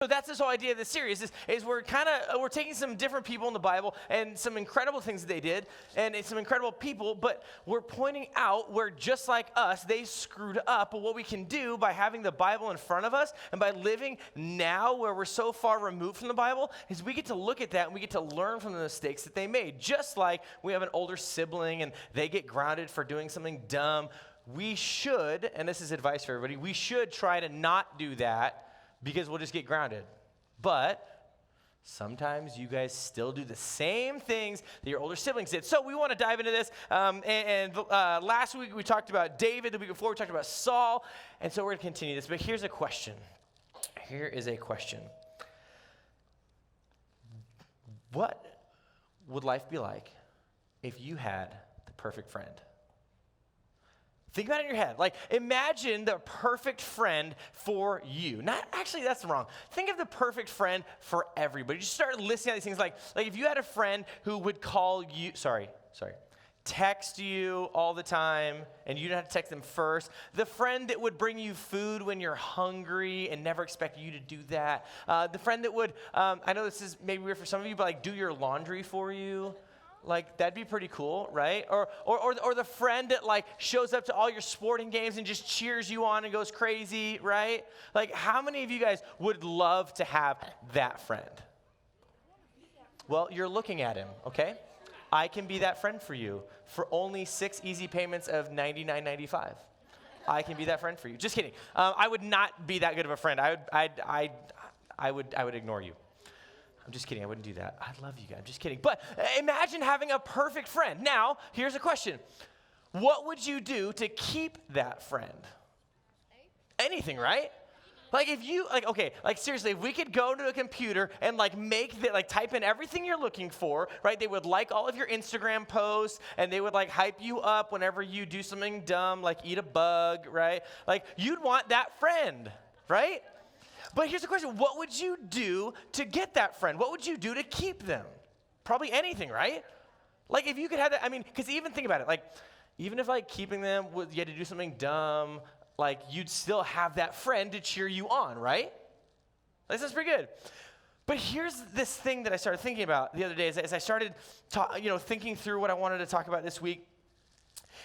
So that's this whole idea of this series is we're taking some different people in the Bible and some incredible things that they did and some incredible people, but we're pointing out where just like us, they screwed up. But what we can do by having the Bible in front of us and by living now where we're so far removed from the Bible is we get to look at that and we get to learn from the mistakes that they made. Just like we have an older sibling and they get grounded for doing something dumb, we should, and this is advice for everybody, we should try to not do that because we'll just get grounded. But sometimes you guys still do the same things that your older siblings did. So we want to dive into this. Last week we talked about David. The week before we talked about Saul. And so we're going to continue this. But here's a question. Here is a question. What would life be like if you had the perfect friend? Think about it in your head. Like, imagine the perfect friend for you. Not actually, that's wrong. Think of the perfect friend for everybody. Just start listing out these things. Like if you had a friend who would call you, text you all the time, and you didn't have to text them first. The friend that would bring you food when you're hungry and never expect you to do that. The friend that would, I know this is maybe weird for some of you, but like do your laundry for you. Like, that'd be pretty cool, right? Or the friend that, like, shows up to all your sporting games and just cheers you on and goes crazy, right? Like, how many of you guys would love to have that friend? Well, you're looking at him, okay? I can be that friend for you for only 6 easy payments of $99.95. I can be that friend for you. Just kidding. I would not be that good of a friend. I would ignore you. I'm just kidding. I wouldn't do that. I love you guys. I'm just kidding. But imagine having a perfect friend. Now, here's a question. What would you do to keep that friend? Anything, right? Like if you, seriously, if we could go to a computer and type in everything you're looking for, right? They would like all of your Instagram posts and they would hype you up whenever you do something dumb, like eat a bug, right? Like you'd want that friend, right? But here's the question. What would you do to get that friend? What would you do to keep them? Probably anything, right? Like if you could have that, because even think about it. Even if keeping them, you had to do something dumb, you'd still have that friend to cheer you on, right? This is pretty good. But here's this thing that I started thinking about the other day as I started thinking through what I wanted to talk about this week.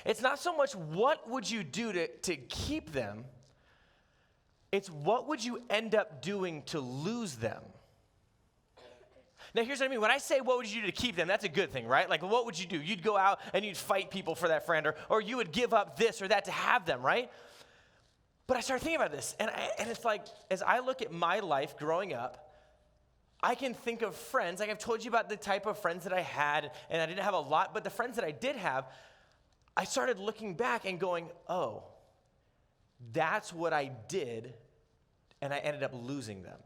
It's not so much what would you do to keep them, it's what would you end up doing to lose them? Now, here's what I mean. When I say what would you do to keep them, that's a good thing, right? What would you do? You'd go out and you'd fight people for that friend, or you would give up this or that to have them, right? But I started thinking about this, and it's as I look at my life growing up, I can think of friends. I've told you about the type of friends that I had, and I didn't have a lot, but the friends that I did have, I started looking back and going, oh, that's what I did, and I ended up losing them.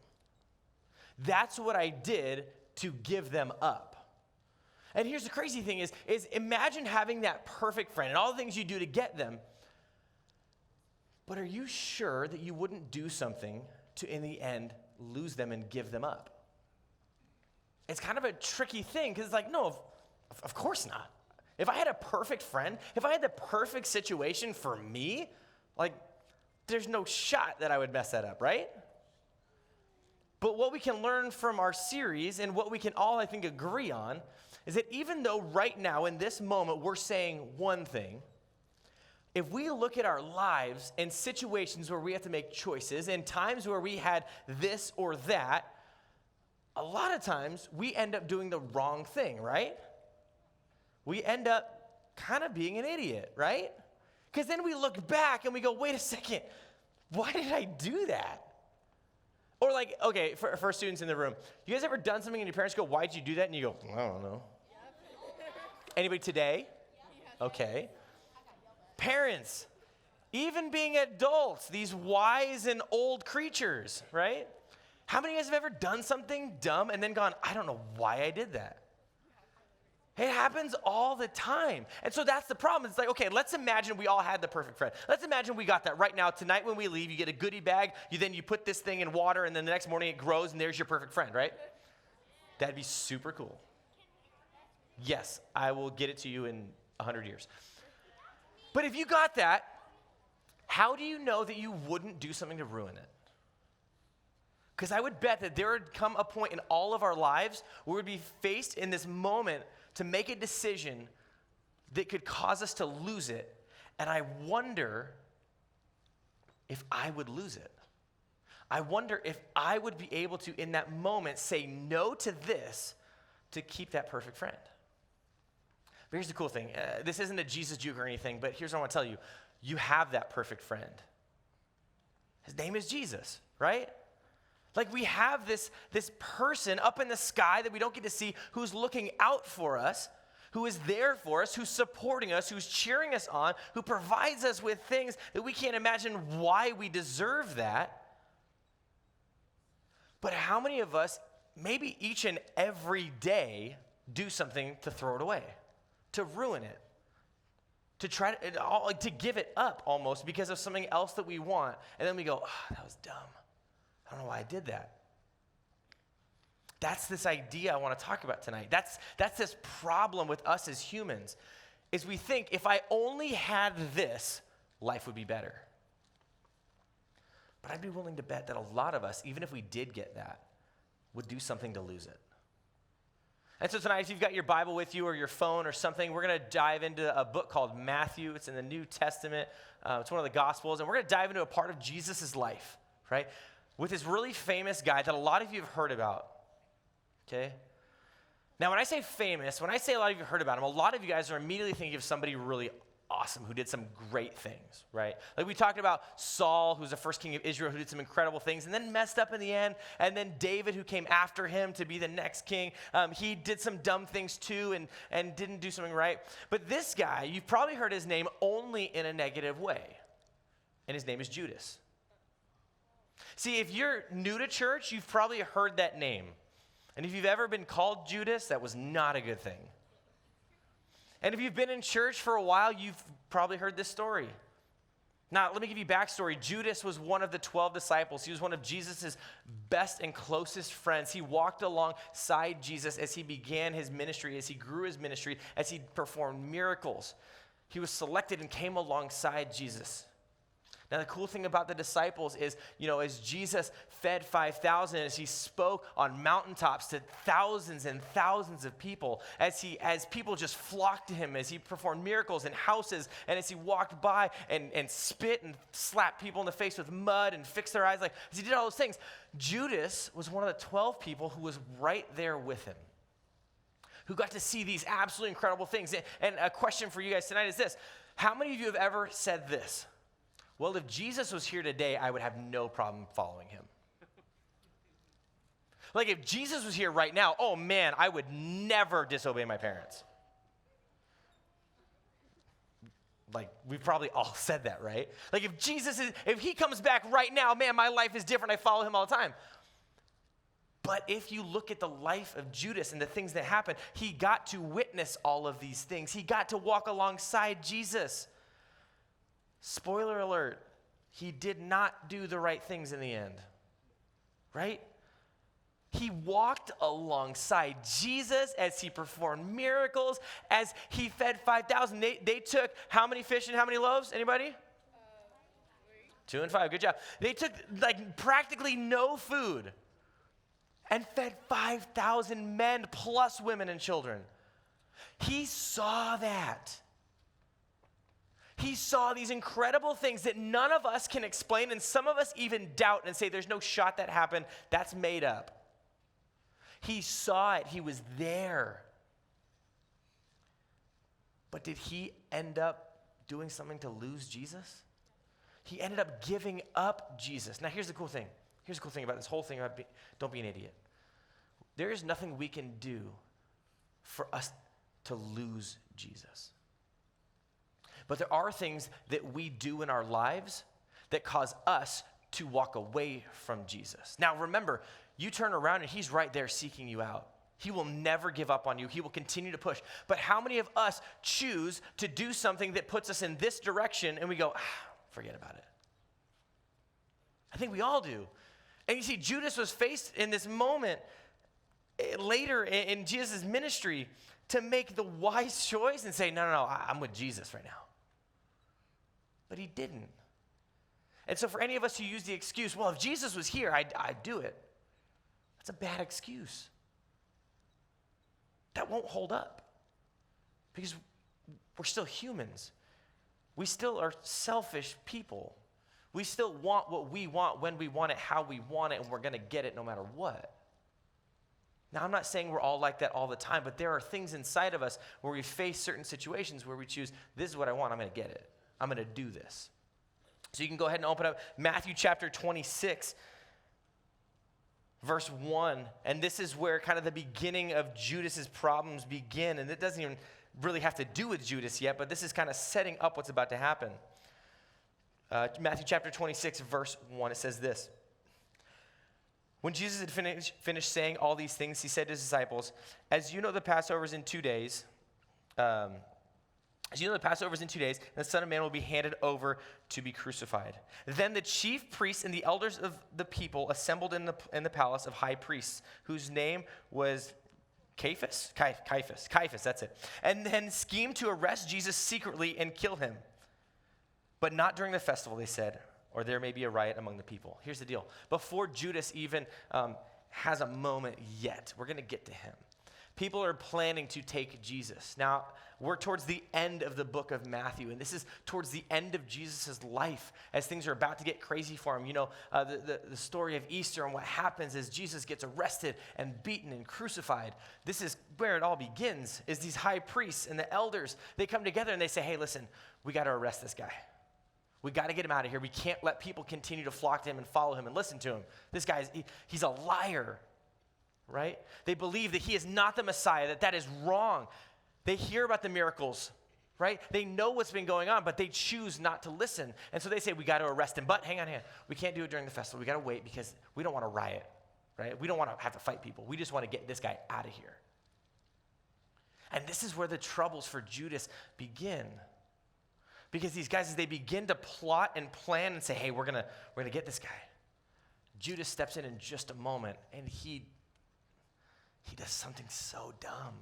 That's what I did to give them up. And here's the crazy thing is imagine having that perfect friend and all the things you do to get them, but are you sure that you wouldn't do something to, in the end, lose them and give them up? It's kind of a tricky thing because it's no, of course not. If I had a perfect friend, if I had the perfect situation for me, there's no shot that I would mess that up, right? But what we can learn from our series and what we can all, I think, agree on is that even though right now in this moment we're saying one thing, if we look at our lives and situations where we have to make choices and times where we had this or that, a lot of times we end up doing the wrong thing, right? We end up kind of being an idiot, right? Because then we look back and we go, wait a second, why did I do that? Or okay, for students in the room, you guys ever done something and your parents go, why'd you do that? And you go, I don't know. Anybody today? Okay. Parents, even being adults, these wise and old creatures, right? How many of you guys have ever done something dumb and then gone, I don't know why I did that? It happens all the time. And so that's the problem. It's okay, let's imagine we all had the perfect friend. Let's imagine we got that right now. Tonight when we leave, you get a goodie bag. You put this thing in water, and then the next morning it grows, and there's your perfect friend, right? That'd be super cool. Yes, I will get it to you in 100 years. But if you got that, how do you know that you wouldn't do something to ruin it? Because I would bet that there would come a point in all of our lives where we'd be faced in this moment to make a decision that could cause us to lose it. And I wonder if I would lose it. I wonder if I would be able to, in that moment, say no to this to keep that perfect friend. But here's the cool thing. This isn't a Jesus juke or anything, but here's what I want to tell you. You have that perfect friend. His name is Jesus, right? Like we have this person up in the sky that we don't get to see who's looking out for us, who is there for us, who's supporting us, who's cheering us on, who provides us with things that we can't imagine why we deserve that. But how many of us, maybe each and every day, do something to throw it away, to ruin it, to try to give it up almost because of something else that we want, and then we go, oh, that was dumb. I don't know why I did that. That's this idea I want to talk about tonight. That's this problem with us as humans, is we think if I only had this, life would be better. But I'd be willing to bet that a lot of us, even if we did get that, would do something to lose it. And so tonight, if you've got your Bible with you or your phone or something, we're going to dive into a book called Matthew. It's in the New Testament. It's one of the Gospels. And we're going to dive into a part of Jesus' life, right? With this really famous guy that a lot of you have heard about, okay? Now, when I say famous, when I say a lot of you have heard about him, a lot of you guys are immediately thinking of somebody really awesome who did some great things, right? Like we talked about Saul, who was the first king of Israel, who did some incredible things and then messed up in the end. And then David, who came after him to be the next king, he did some dumb things too and didn't do something right. But this guy, you've probably heard his name only in a negative way. And his name is Judas. See, if you're new to church, you've probably heard that name. And if you've ever been called Judas, that was not a good thing. And if you've been in church for a while, you've probably heard this story. Now, let me give you backstory. Judas was one of the 12 disciples. He was one of Jesus' best and closest friends. He walked alongside Jesus as he began his ministry, as he grew his ministry, as he performed miracles. He was selected and came alongside Jesus. Now, the cool thing about the disciples is, as Jesus fed 5,000, as he spoke on mountaintops to thousands and thousands of people, as people just flocked to him, as he performed miracles in houses, and as he walked by and spit and slapped people in the face with mud and fixed their eyes, as he did all those things, Judas was one of the 12 people who was right there with him, who got to see these absolutely incredible things. And a question for you guys tonight is this: how many of you have ever said this? Well, if Jesus was here today, I would have no problem following him. Like if Jesus was here right now, oh man, I would never disobey my parents. Like we've probably all said that, right? Like if he comes back right now, man, my life is different. I follow him all the time. But if you look at the life of Judas and the things that happened, he got to witness all of these things. He got to walk alongside Jesus. Spoiler alert, he did not do the right things in the end, right? He walked alongside Jesus as he performed miracles, as he fed 5,000. They took how many fish and how many loaves? Anybody? 2 and 5, good job. They took practically no food and fed 5,000 men plus women and children. He saw that. He saw these incredible things that none of us can explain, and some of us even doubt and say there's no shot that happened. That's made up. He saw it. He was there. But did he end up doing something to lose Jesus? He ended up giving up Jesus. Now, here's the cool thing. Here's the cool thing about this whole thing about don't be an idiot. There is nothing we can do for us to lose Jesus. But there are things that we do in our lives that cause us to walk away from Jesus. Now remember, you turn around and he's right there seeking you out. He will never give up on you. He will continue to push. But how many of us choose to do something that puts us in this direction and we go, forget about it? I think we all do. And you see, Judas was faced in this moment later in Jesus' ministry to make the wise choice and say, no, I'm with Jesus right now. But he didn't. And so for any of us who use the excuse, well, if Jesus was here, I'd do it. That's a bad excuse. That won't hold up because we're still humans. We still are selfish people. We still want what we want when we want it, how we want it, and we're going to get it no matter what. Now, I'm not saying we're all like that all the time, but there are things inside of us where we face certain situations where we choose, this is what I want, I'm going to get it. I'm going to do this. So you can go ahead and open up Matthew chapter 26, verse 1. And this is where kind of the beginning of Judas's problems begin. And it doesn't even really have to do with Judas yet, but this is kind of setting up what's about to happen. Matthew chapter 26, verse 1, it says this. When Jesus had finished saying all these things, he said to his disciples, as you know the Passover is in 2 days, and the Son of Man will be handed over to be crucified. Then the chief priests and the elders of the people assembled in the palace of high priests, whose name was Caiaphas, that's it. And then schemed to arrest Jesus secretly and kill him. But not during the festival, they said, or there may be a riot among the people. Here's the deal. Before Judas even has a moment yet, we're going to get to him. People are planning to take Jesus. Now, we're towards the end of the book of Matthew, and this is towards the end of Jesus' life as things are about to get crazy for him. You know, the story of Easter and what happens is Jesus gets arrested and beaten and crucified. This is where it all begins, is these high priests and the elders, they come together and they say, hey, listen, we got to arrest this guy. We got to get him out of here. We can't let people continue to flock to him and follow him and listen to him. This guy, he's a liar, right? They believe that he is not the Messiah, that is wrong. They hear about the miracles, right? They know what's been going on, but they choose not to listen. And so they say, we got to arrest him. But hang on. We can't do it during the festival. We got to wait because we don't want to riot, right? We don't want to have to fight people. We just want to get this guy out of here. And this is where the troubles for Judas begin. Because these guys, as they begin to plot and plan and say, hey, we're gonna get this guy. Judas steps in just a moment, and he does something so dumb.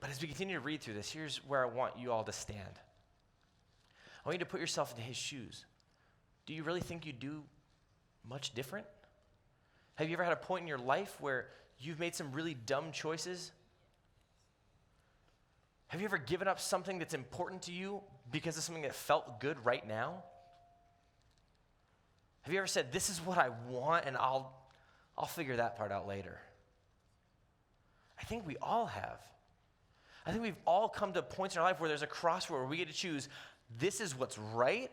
But as we continue to read through this, here's where I want you all to stand. I want you to put yourself into his shoes. Do you really think you do much different? Have you ever had a point in your life where you've made some really dumb choices? Have you ever given up something that's important to you because of something that felt good right now? Have you ever said, this is what I want and I'll figure that part out later? I think we all have. I think we've all come to points in our life where there's a crossroad where we get to choose, this is what's right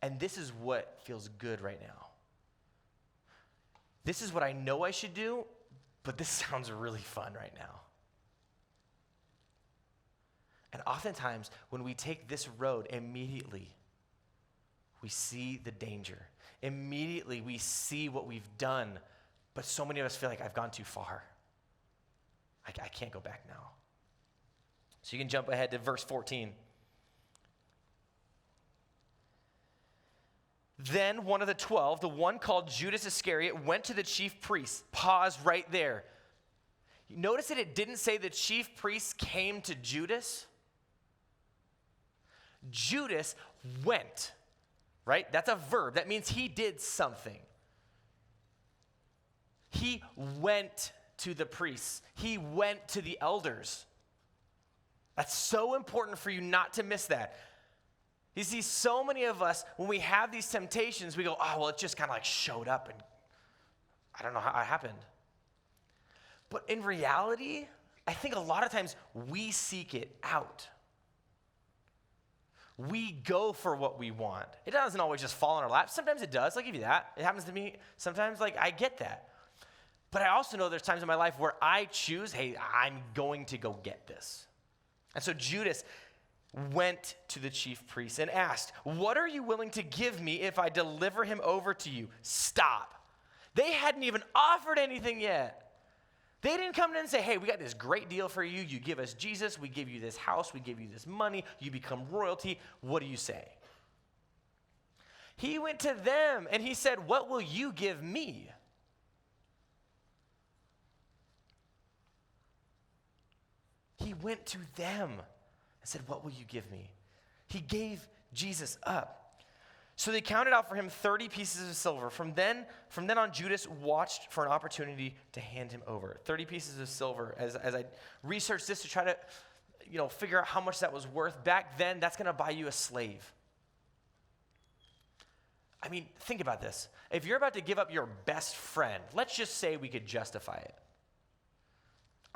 and this is what feels good right now. This is what I know I should do, but this sounds really fun right now. And oftentimes, when we take this road, immediately we see the danger. Immediately we see what we've done, but so many of us feel like I've gone too far. I can't go back now. So you can jump ahead to verse 14. Then one of the 12, the one called Judas Iscariot, went to the chief priests. Pause right there. You notice that it didn't say the chief priests came to Judas. Judas went, right? That's a verb. That means he did something. He went to the priests. He went to the elders. That's so important for you not to miss that. You see, so many of us, when we have these temptations, we go, oh, well, it just kind of like showed up and I don't know how it happened. But in reality, I think a lot of times we seek it out. We go for what we want. It doesn't always just fall in our lap. Sometimes it does. I'll give you that. It happens to me sometimes. Like, I get that. But I also know there's times in my life where I choose, hey, I'm going to go get this. And so Judas went to the chief priests and asked, what are you willing to give me if I deliver him over to you? Stop. They hadn't even offered anything yet. They didn't come in and say, hey, we got this great deal for you. You give us Jesus. We give you this house. We give you this money. You become royalty. What do you say? He went to them and he said, what will you give me? He went to them and said, what will you give me? He gave Jesus up. So they counted out for him 30 pieces of silver. From then on, Judas watched for an opportunity to hand him over. 30 pieces of silver. As I researched this to try to, figure out how much that was worth, back then, that's going to buy you a slave. I mean, think about this. If you're about to give up your best friend, let's just say we could justify it.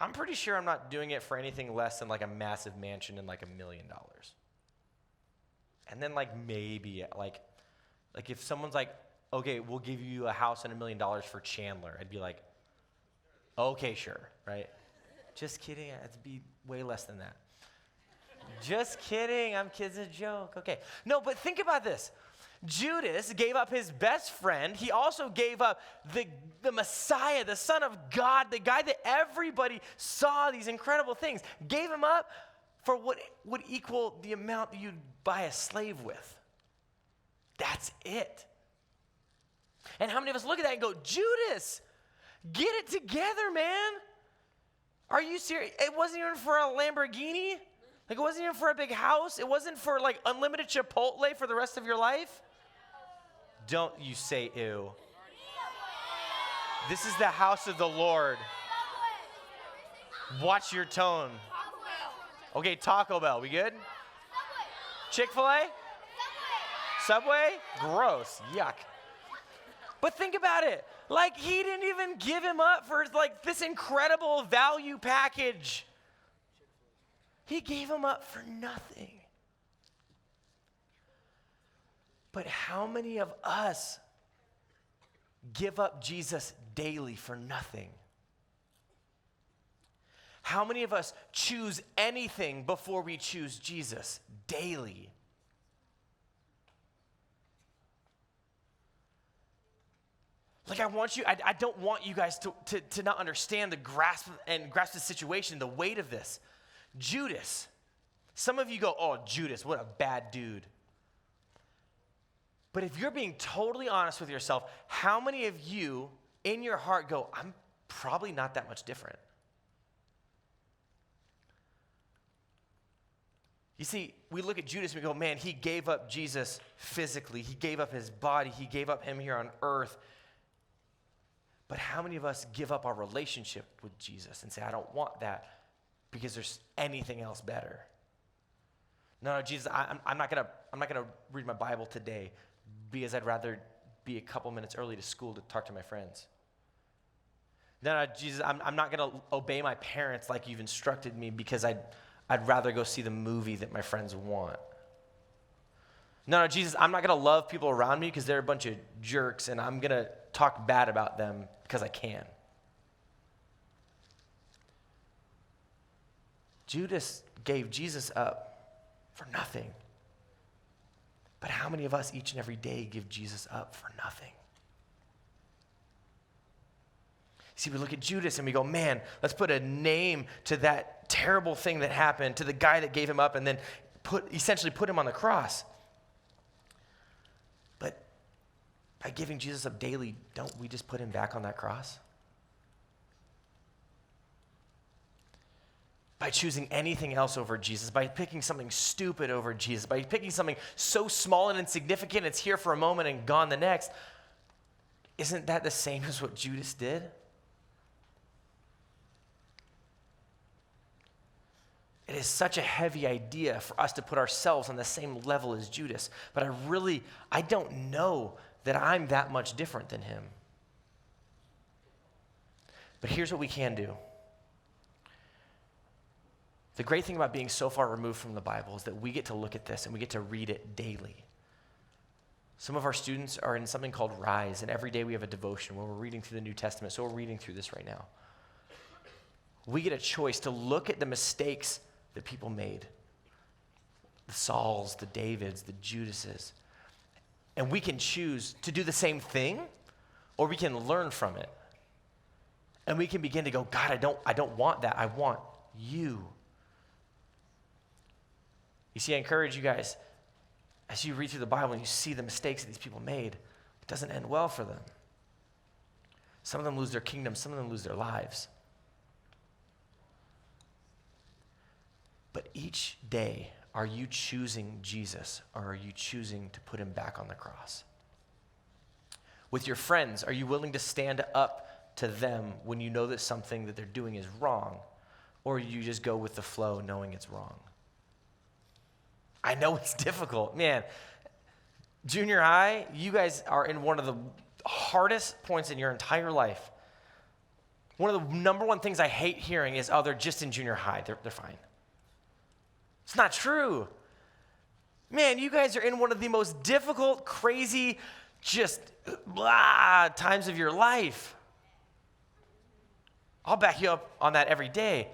I'm pretty sure I'm not doing it for anything less than like a massive mansion and like $1 million. And then maybe if someone's like, okay, we'll give you a house and $1 million for Chandler, I'd be like, okay, sure, right? Just kidding, it'd be way less than that. Just kidding, it's a joke, okay. No, but think about this. Judas gave up his best friend. He also gave up the Messiah, the Son of God, the guy that everybody saw these incredible things. Gave him up for what would equal the amount that you'd buy a slave with. That's it. And how many of us look at that and go, Judas, get it together, man. Are you serious? It wasn't even for a Lamborghini. It wasn't even for a big house. It wasn't for unlimited Chipotle for the rest of your life. Don't you say ew. This is the house of the Lord. Watch your tone. Okay, Taco Bell, we good? Chick-fil-A? Subway? Gross, yuck. But think about it. He didn't even give him up for this incredible value package. He gave him up for nothing. But how many of us give up Jesus daily for nothing? How many of us choose anything before we choose Jesus daily? I don't want you guys to not understand the grasp the situation, the weight of this. Judas. Some of you go, oh, Judas, what a bad dude. But if you're being totally honest with yourself, how many of you in your heart go, I'm probably not that much different? You see, we look at Judas and we go, man, he gave up Jesus physically. He gave up his body. He gave up him here on earth. But how many of us give up our relationship with Jesus and say, I don't want that because there's anything else better? No, Jesus, I'm not gonna read my Bible today because I'd rather be a couple minutes early to school to talk to my friends. No, Jesus, I'm not gonna obey my parents like you've instructed me because I'd rather go see the movie that my friends want. No, Jesus, I'm not gonna love people around me because they're a bunch of jerks and I'm gonna talk bad about them because I can. Judas gave Jesus up for nothing. But how many of us each and every day give Jesus up for nothing? See, we look at Judas and we go, man, let's put a name to that terrible thing that happened, to the guy that gave him up and then essentially put him on the cross. But by giving Jesus up daily, don't we just put him back on that cross? By choosing anything else over Jesus, by picking something stupid over Jesus, by picking something so small and insignificant, it's here for a moment and gone the next. Isn't that the same as what Judas did? It is such a heavy idea for us to put ourselves on the same level as Judas, but I don't know that I'm that much different than him. But here's what we can do. The great thing about being so far removed from the Bible is that we get to look at this and we get to read it daily. Some of our students are in something called Rise, and every day we have a devotion where we're reading through the New Testament, so we're reading through this right now. We get a choice to look at the mistakes that people made. The Sauls, the Davids, the Judases. And we can choose to do the same thing, or we can learn from it. And we can begin to go, God, I don't want that. I want you. You see, I encourage you guys, as you read through the Bible and you see the mistakes that these people made, it doesn't end well for them. Some of them lose their kingdom, some of them lose their lives. But each day Are you choosing Jesus, or are you choosing to put him back on the cross? With your friends, are you willing to stand up to them when you know that something that they're doing is wrong, or you just go with the flow knowing it's wrong? I know it's difficult. Man, junior high, you guys are in one of the hardest points in your entire life. One of the number one things I hate hearing is, oh, they're just in junior high. They're fine. It's not true. Man, you guys are in one of the most difficult, crazy, just times of your life. I'll back you up on that every day.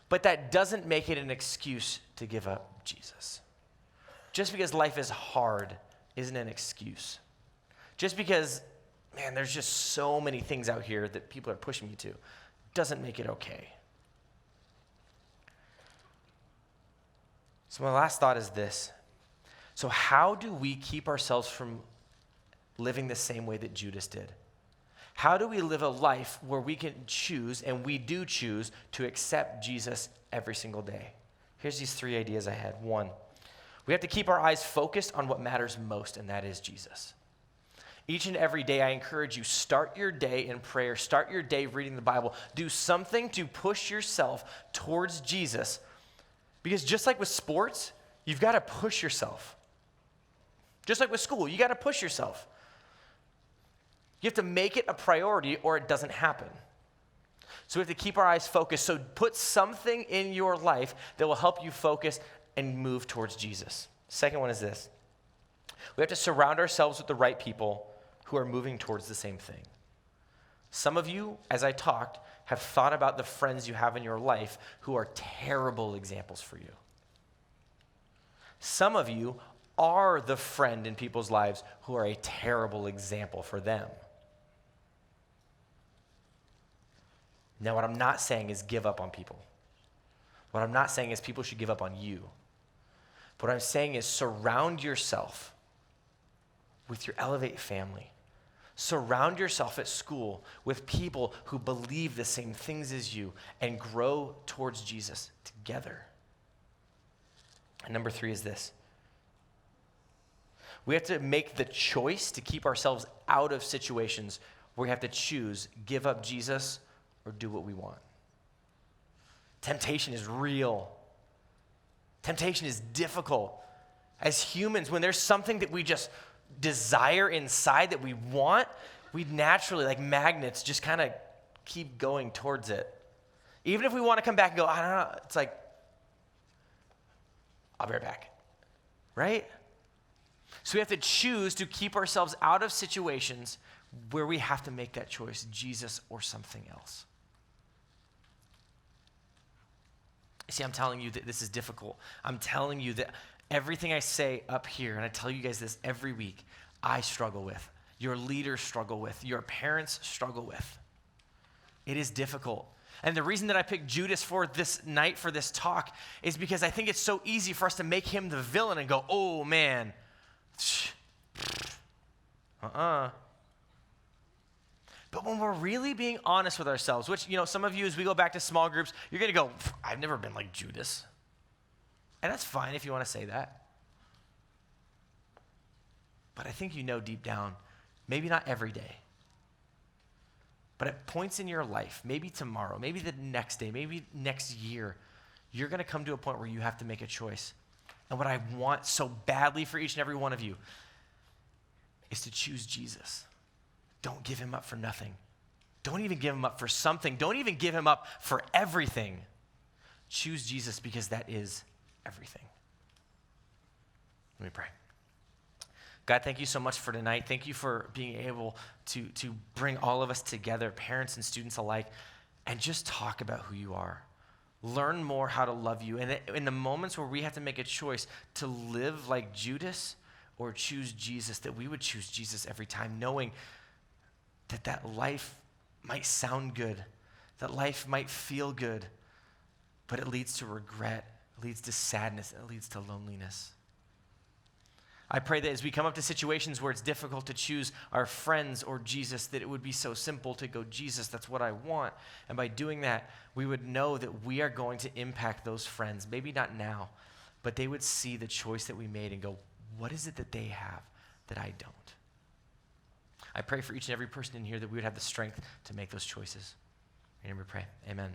But that doesn't make it an excuse to give up Jesus. Just because life is hard isn't an excuse. Just because, man, there's just so many things out here that people are pushing me to doesn't make it okay. So my last thought is this. So how do we keep ourselves from living the same way that Judas did? How do we live a life where we can choose, and we do choose, to accept Jesus every single day? Here's these 3 ideas I had. 1, we have to keep our eyes focused on what matters most, and that is Jesus. Each and every day, I encourage you, start your day in prayer, start your day reading the Bible. Do something to push yourself towards Jesus. Because just like with sports, you've got to push yourself. Just like with school, you got to push yourself. You have to make it a priority or it doesn't happen. So we have to keep our eyes focused. So put something in your life that will help you focus and move towards Jesus. Second one is this. We have to surround ourselves with the right people who are moving towards the same thing. Some of you, as I talked, have thought about the friends you have in your life who are terrible examples for you. Some of you are the friend in people's lives who are a terrible example for them. Now, what I'm not saying is give up on people. What I'm not saying is people should give up on you. But what I'm saying is surround yourself with your Elevate family. Surround yourself at school with people who believe the same things as you and grow towards Jesus together. And number 3 is this. We have to make the choice to keep ourselves out of situations where we have to choose, give up Jesus or do what we want. Temptation is real. Temptation is difficult. As humans, when there's something that we just desire inside that we want, we naturally, like magnets, just kind of keep going towards it. Even if we want to come back and go, I don't know, it's like, I'll be right back, right? So we have to choose to keep ourselves out of situations where we have to make that choice, Jesus or something else. See, I'm telling you that this is difficult. I'm telling you that everything I say up here, and I tell you guys this every week, I struggle with. Your leaders struggle with. Your parents struggle with. It is difficult. And the reason that I picked Judas for this night, for this talk, is because I think it's so easy for us to make him the villain and go, oh man, But when we're really being honest with ourselves, which, some of you, as we go back to small groups, you're going to go, I've never been like Judas. And that's fine if you want to say that. But I think deep down, maybe not every day, but at points in your life, maybe tomorrow, maybe the next day, maybe next year, you're going to come to a point where you have to make a choice. And what I want so badly for each and every one of you is to choose Jesus. Don't give him up for nothing. Don't even give him up for something. Don't even give him up for everything. Choose Jesus because that is everything. Let me pray. God, thank you so much for tonight. Thank you for being able to bring all of us together, parents and students alike, and just talk about who you are. Learn more how to love you. And in the moments where we have to make a choice to live like Judas or choose Jesus, that we would choose Jesus every time, knowing that life might sound good, that life might feel good, but it leads to regret, it leads to sadness, and it leads to loneliness. I pray that as we come up to situations where it's difficult to choose our friends or Jesus, that it would be so simple to go, Jesus, that's what I want. And by doing that, we would know that we are going to impact those friends. Maybe not now, but they would see the choice that we made and go, what is it that they have that I don't? I pray for each and every person in here that we would have the strength to make those choices. And we pray, amen.